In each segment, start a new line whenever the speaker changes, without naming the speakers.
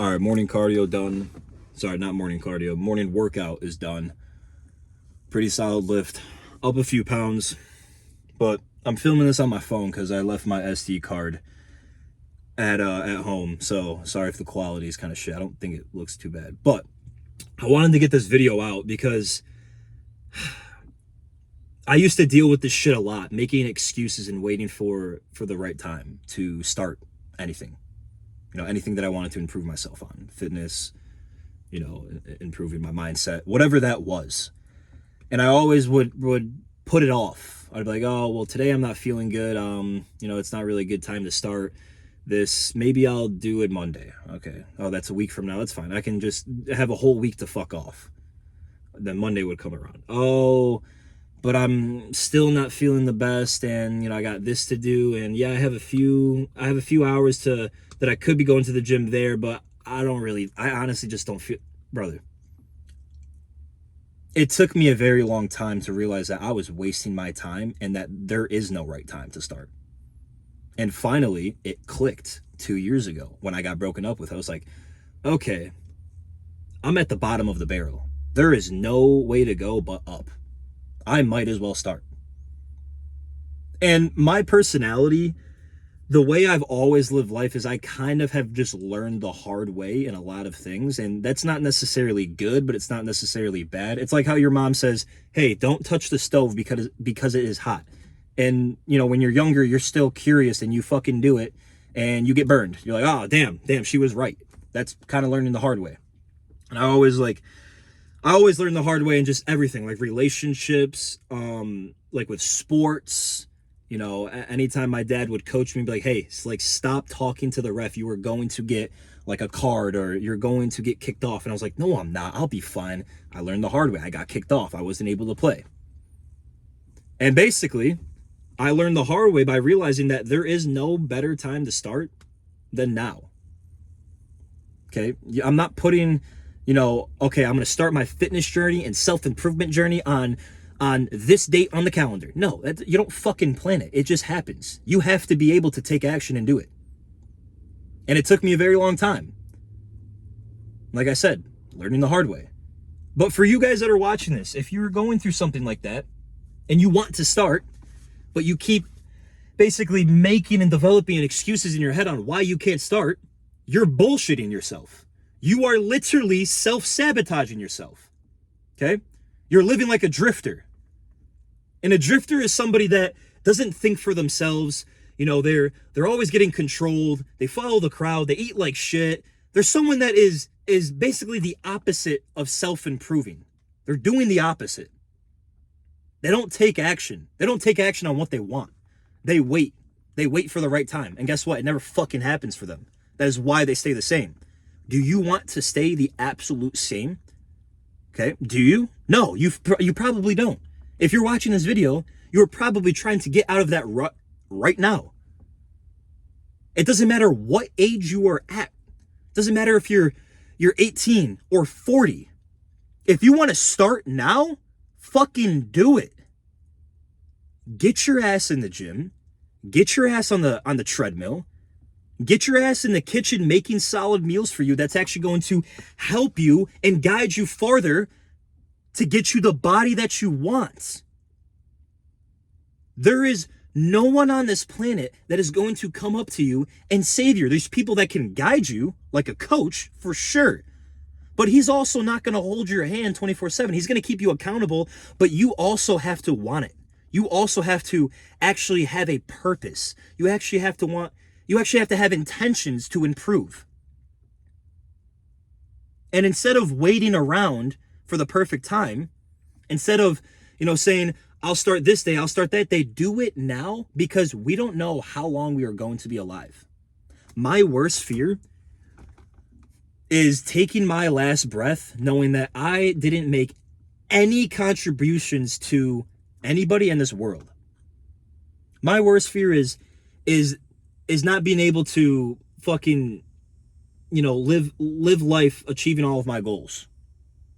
All right, morning cardio done. Sorry, not morning cardio. Morning workout is done. Pretty solid lift. Up a few pounds. But I'm filming this on my phone because I left my SD card at home. So sorry if the quality is kind of shit. I don't think it looks too bad. But I wanted to get this video out because I used to deal with this shit a lot, making excuses and waiting for the right time to start anything. Anything that I wanted to improve myself on, fitness, improving my mindset, whatever that was. And I always would put it off. I'd be like, oh, well, today I'm not feeling good. It's not really a good time to start this. Maybe I'll do it Monday. Okay. Oh, that's a week from now. That's fine. I can just have a whole week to fuck off. Then Monday would come around. Oh, but I'm still not feeling the best, and I got this to do, and yeah, I have a few hours that I could be going to the gym there, but I honestly just don't feel, brother. It took me a very long time to realize that I was wasting my time and that there is no right time to start. And finally, it clicked 2 years ago when I got broken up with. I was like, okay, I'm at the bottom of the barrel. There is no way to go but up. I might as well start. And my personality, the way I've always lived life is I kind of have just learned the hard way in a lot of things. And that's not necessarily good, but it's not necessarily bad. It's like how your mom says, hey, don't touch the stove because it is hot. And, when you're younger, you're still curious and you fucking do it and you get burned. You're like, oh, damn, she was right. That's kind of learning the hard way. And I always learned the hard way in just everything, like relationships, like with sports. Anytime my dad would coach me, be like, hey, stop talking to the ref. You are going to get like a card or you're going to get kicked off. And I was like, no, I'm not. I'll be fine. I learned the hard way. I got kicked off. I wasn't able to play. And basically, I learned the hard way by realizing that there is no better time to start than now. Okay? I'm not putting, okay, I'm going to start my fitness journey and self-improvement journey on this date on the calendar. No, you don't fucking plan it. It just happens. You have to be able to take action and do it. And it took me a very long time. Like I said, learning the hard way. But for you guys that are watching this, if you're going through something like that and you want to start, but you keep basically making and developing excuses in your head on why you can't start, you're bullshitting yourself. You are literally self-sabotaging yourself. Okay? You're living like a drifter. And a drifter is somebody that doesn't think for themselves. They're always getting controlled. They follow the crowd. They eat like shit. They're someone that is basically the opposite of self-improving. They're doing the opposite. They don't take action. They don't take action on what they want. They wait. They wait for the right time. And guess what? It never fucking happens for them. That is why they stay the same. Do you want to stay the absolute same? Okay. Do you? No, you probably don't. If you're watching this video, you're probably trying to get out of that rut right now. It doesn't matter what age you are at. It doesn't matter if you're 18 or 40. If you want to start now, fucking do it. Get your ass in the gym. Get your ass on the treadmill. Get your ass in the kitchen making solid meals for you that's actually going to help you and guide you farther to get you the body that you want. There is no one on this planet that is going to come up to you and save you. There's people that can guide you, like a coach, for sure. But he's also not going to hold your hand 24/7. He's going to keep you accountable, but you also have to want it. You also have to actually have a purpose. You actually have to have intentions to improve. And instead of waiting around for the perfect time, instead of, saying, I'll start this day, I'll start that day, do it now, because we don't know how long we are going to be alive. My worst fear is taking my last breath knowing that I didn't make any contributions to anybody in this world. My worst fear is not being able to fucking, live life achieving all of my goals.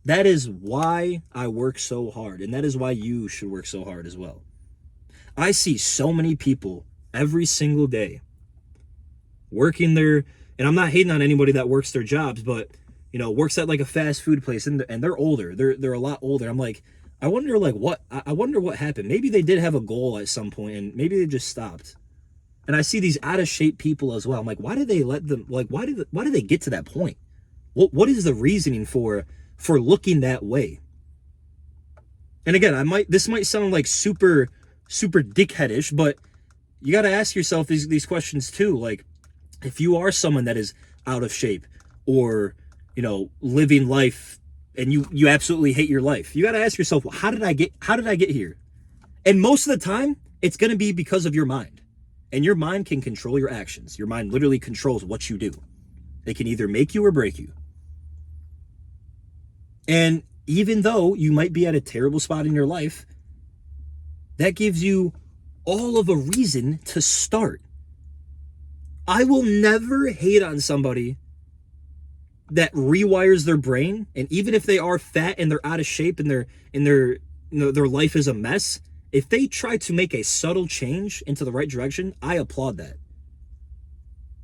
That is why I work so hard, and that is why you should work so hard as well. I see so many people every single day working in And I'm not hating on anybody that works their jobs, but works at like a fast food place, and they're older. They're a lot older. I'm like, I wonder I wonder what happened. Maybe they did have a goal at some point, and maybe they just stopped. And I see these out of shape people as well. I'm like, why did they let them? Like, why did they get to that point? What is the reasoning for looking that way? And again, this might sound like super dickheadish, but you got to ask yourself these questions too. Like, if you are someone that is out of shape, or living life, and you absolutely hate your life, you got to ask yourself, well, how did I get here? And most of the time, it's going to be because of your mind. And your mind can control your actions. Your mind literally controls what you do. It can either make you or break you. And even though you might be at a terrible spot in your life, that gives you all of a reason to start. I will never hate on somebody that rewires their brain, and even if they are fat and they're out of shape and their life is a mess, if they try to make a subtle change into the right direction, I applaud that.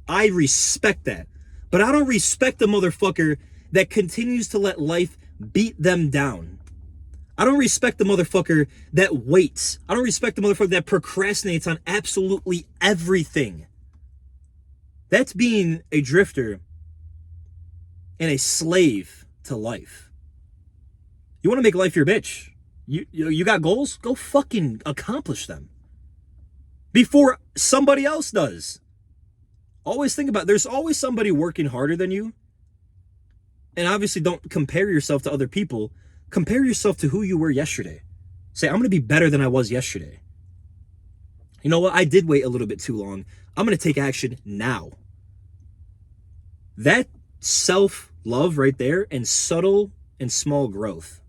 I respect that. But I don't respect the motherfucker that continues to let life beat them down. I don't respect the motherfucker that waits. I don't respect the motherfucker that procrastinates on absolutely everything. That's being a drifter and a slave to life. You want to make life your bitch? You got goals? Go fucking accomplish them before somebody else does. Always think about, there's always somebody working harder than you. And obviously don't compare yourself to other people. Compare yourself to who you were yesterday. Say, I'm going to be better than I was yesterday. You know what? I did wait a little bit too long. I'm going to take action now. That self-love right there, and subtle and small growth.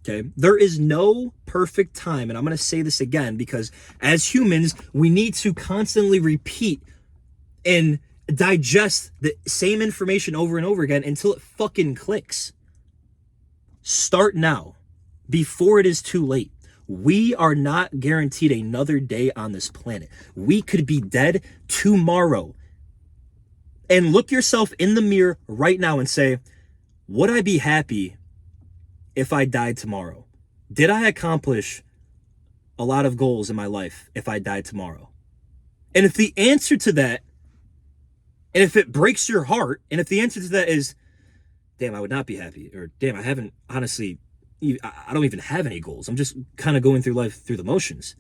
Okay, there is no perfect time, and I'm going to say this again because as humans, we need to constantly repeat and digest the same information over and over again until it fucking clicks. Start now, before it is too late. We are not guaranteed another day on this planet. We could be dead tomorrow. And look yourself in the mirror right now and say, would I be happy if I died tomorrow? Did I accomplish a lot of goals in my life if I died tomorrow? And if the answer to that, and if it breaks your heart, and if the answer to that is, damn, I would not be happy, or damn, I haven't, honestly, I don't even have any goals. I'm just kind of going through life through the motions.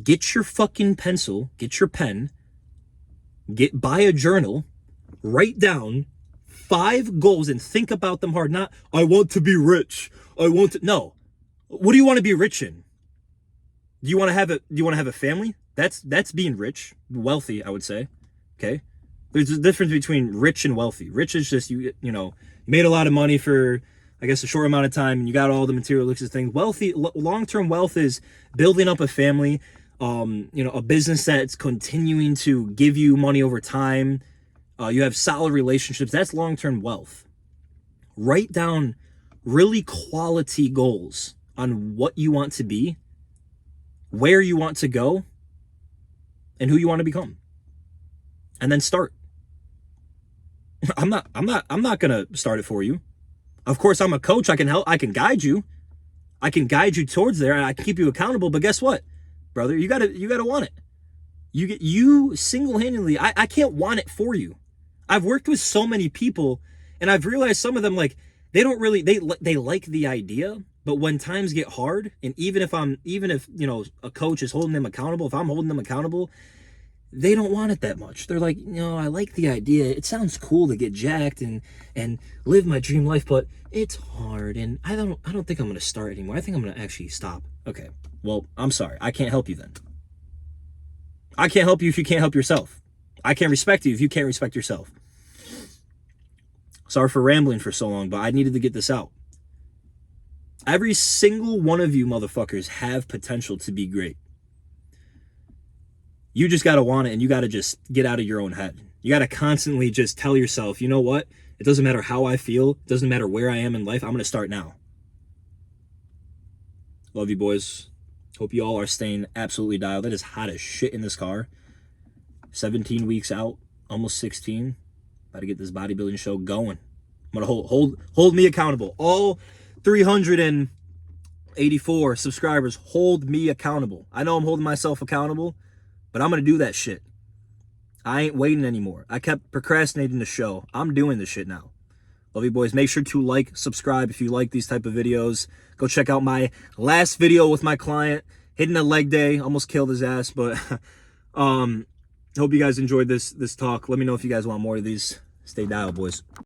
Get your fucking pencil, get your pen, buy a journal, write down 5 goals and think about them hard. Not, I want to be rich. No. What do you want to be rich in? Do you want to have a family? That's being rich, wealthy, I would say. Okay. There's a difference between rich and wealthy. Rich is just, you made a lot of money for, I guess, a short amount of time, and you got all the materialistic things. Wealthy, long-term wealth is building up a family, a business that's continuing to give you money over time. You have solid relationships. That's long-term wealth. Write down really quality goals on what you want to be, where you want to go, and who you want to become. And then start. I'm not gonna start it for you. Of course, I'm a coach. I can help. I can guide you. I can guide you towards there, and I can keep you accountable. But guess what, brother? You gotta want it. You single-handedly. I can't want it for you. I've worked with so many people, and I've realized some of them, like, they don't really, they like the idea, but when times get hard, and even if a coach is holding them accountable, if I'm holding them accountable, they don't want it that much. They're like, I like the idea. It sounds cool to get jacked and live my dream life, but it's hard, and I don't think I'm going to start anymore. I think I'm going to actually stop. Okay, well, I'm sorry. I can't help you then. I can't help you if you can't help yourself. I can't respect you if you can't respect yourself. Sorry for rambling for so long, but I needed to get this out. Every single one of you motherfuckers have potential to be great. You just got to want it, and you got to just get out of your own head. You got to constantly just tell yourself, you know what? It doesn't matter how I feel. It doesn't matter where I am in life. I'm going to start now. Love you, boys. Hope you all are staying absolutely dialed. It is hot as shit in this car. 17 weeks out. almost 16. About to get this bodybuilding show going. I'm gonna hold me accountable. All 384 subscribers, hold me accountable. I know I'm holding myself accountable, but I'm gonna do that shit. I ain't waiting anymore. I kept procrastinating the show. I'm doing this shit now. Love you, boys. Make sure to like, subscribe if you like these type of videos. Go check out my last video with my client, hitting a leg day. Almost killed his ass, but hope you guys enjoyed this talk. Let me know if you guys want more of these. Stay dialed, boys.